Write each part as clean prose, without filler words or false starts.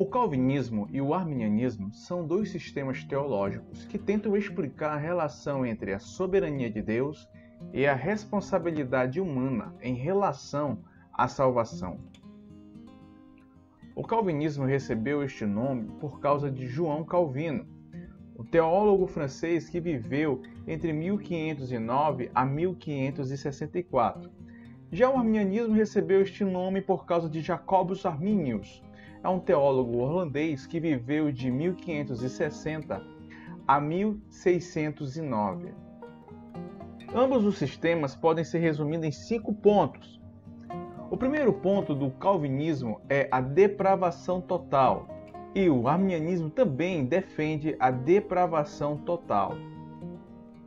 O calvinismo e o arminianismo são dois sistemas teológicos que tentam explicar a relação entre a soberania de Deus e a responsabilidade humana em relação à salvação. O calvinismo recebeu este nome por causa de João Calvino, o teólogo francês que viveu entre 1509 a 1564. Já o arminianismo recebeu este nome por causa de Jacobus Arminius, é um teólogo holandês que viveu de 1560 a 1609. Ambos os sistemas podem ser resumidos em 5 pontos. O primeiro ponto do calvinismo é a depravação total, e o arminianismo também defende a depravação total.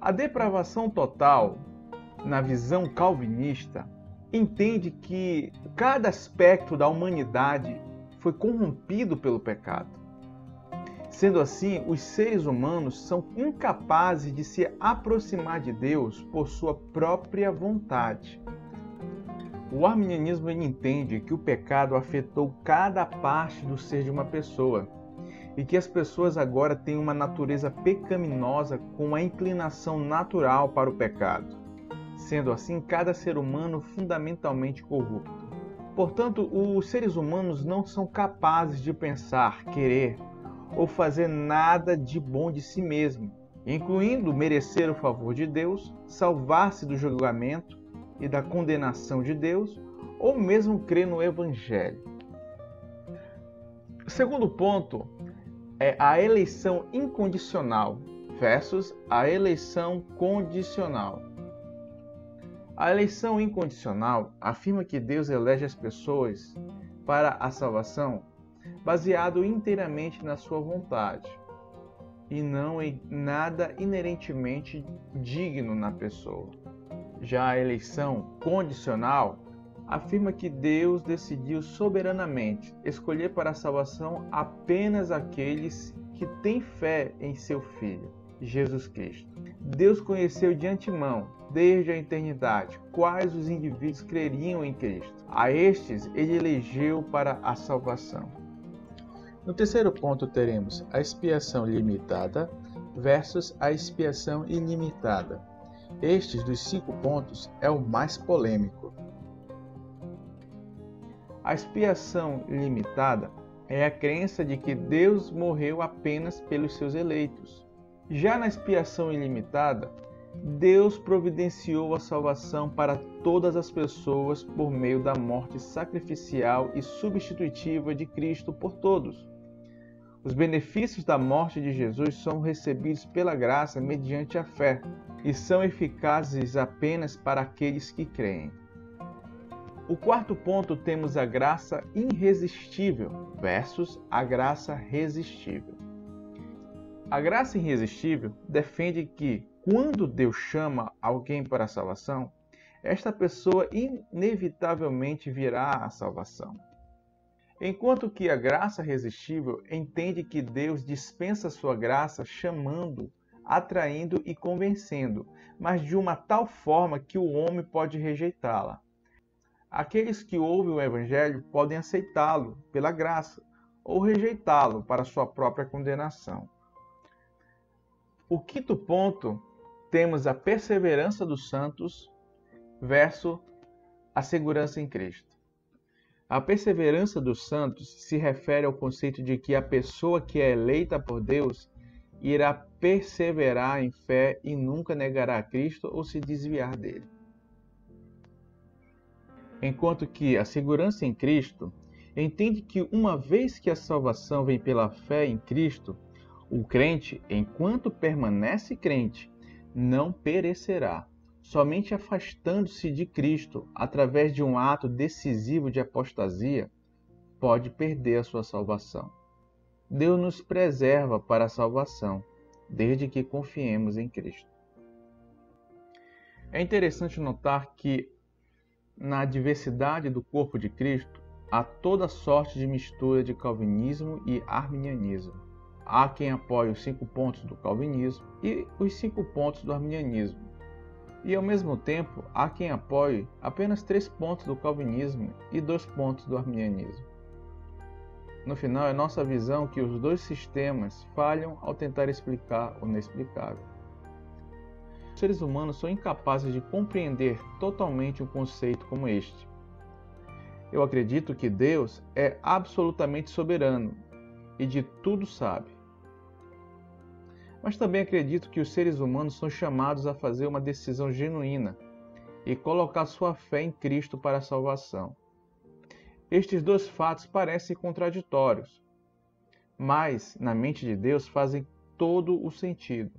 A depravação total, na visão calvinista, entende que cada aspecto da humanidade foi corrompido pelo pecado. Sendo assim, os seres humanos são incapazes de se aproximar de Deus por sua própria vontade. O arminianismo entende que o pecado afetou cada parte do ser de uma pessoa e que as pessoas agora têm uma natureza pecaminosa com a inclinação natural para o pecado. Sendo assim, cada ser humano fundamentalmente corrupto. Portanto, os seres humanos não são capazes de pensar, querer ou fazer nada de bom de si mesmo, incluindo merecer o favor de Deus, salvar-se do julgamento e da condenação de Deus, ou mesmo crer no Evangelho. O segundo ponto é a eleição incondicional versus a eleição condicional. A eleição incondicional afirma que Deus elege as pessoas para a salvação baseado inteiramente na sua vontade e não em nada inerentemente digno na pessoa. Já a eleição condicional afirma que Deus decidiu soberanamente escolher para a salvação apenas aqueles que têm fé em seu Filho, Jesus Cristo. Deus conheceu de antemão, desde a eternidade, quais os indivíduos creriam em Cristo. A estes ele elegeu para a salvação. No terceiro ponto teremos a expiação limitada versus a expiação ilimitada. Estes dos 5 pontos é o mais polêmico. A expiação limitada é a crença de que Deus morreu apenas pelos seus eleitos. Já na expiação ilimitada, Deus providenciou a salvação para todas as pessoas por meio da morte sacrificial e substitutiva de Cristo por todos. Os benefícios da morte de Jesus são recebidos pela graça mediante a fé e são eficazes apenas para aqueles que creem. O quarto ponto temos a graça irresistível versus a graça resistível. A graça irresistível defende que, quando Deus chama alguém para a salvação, esta pessoa inevitavelmente virá à salvação. Enquanto que a graça resistível entende que Deus dispensa sua graça chamando, atraindo e convencendo, mas de uma tal forma que o homem pode rejeitá-la. Aqueles que ouvem o Evangelho podem aceitá-lo pela graça ou rejeitá-lo para sua própria condenação. O quinto ponto, temos a perseverança dos santos versus a segurança em Cristo. A perseverança dos santos se refere ao conceito de que a pessoa que é eleita por Deus irá perseverar em fé e nunca negará a Cristo ou se desviar dele. Enquanto que a segurança em Cristo entende que uma vez que a salvação vem pela fé em Cristo, o crente, enquanto permanece crente, não perecerá. Somente afastando-se de Cristo, através de um ato decisivo de apostasia, pode perder a sua salvação. Deus nos preserva para a salvação, desde que confiemos em Cristo. É interessante notar que, na diversidade do corpo de Cristo, há toda sorte de mistura de calvinismo e arminianismo. Há quem apoie os 5 pontos do calvinismo e os 5 pontos do arminianismo. E, ao mesmo tempo, há quem apoie apenas 3 pontos do calvinismo e 2 pontos do arminianismo. No final, é nossa visão que os dois sistemas falham ao tentar explicar o inexplicável. Os seres humanos são incapazes de compreender totalmente um conceito como este. Eu acredito que Deus é absolutamente soberano e de tudo sabe. Mas também acredito que os seres humanos são chamados a fazer uma decisão genuína e colocar sua fé em Cristo para a salvação. Estes dois fatos parecem contraditórios, mas na mente de Deus fazem todo o sentido.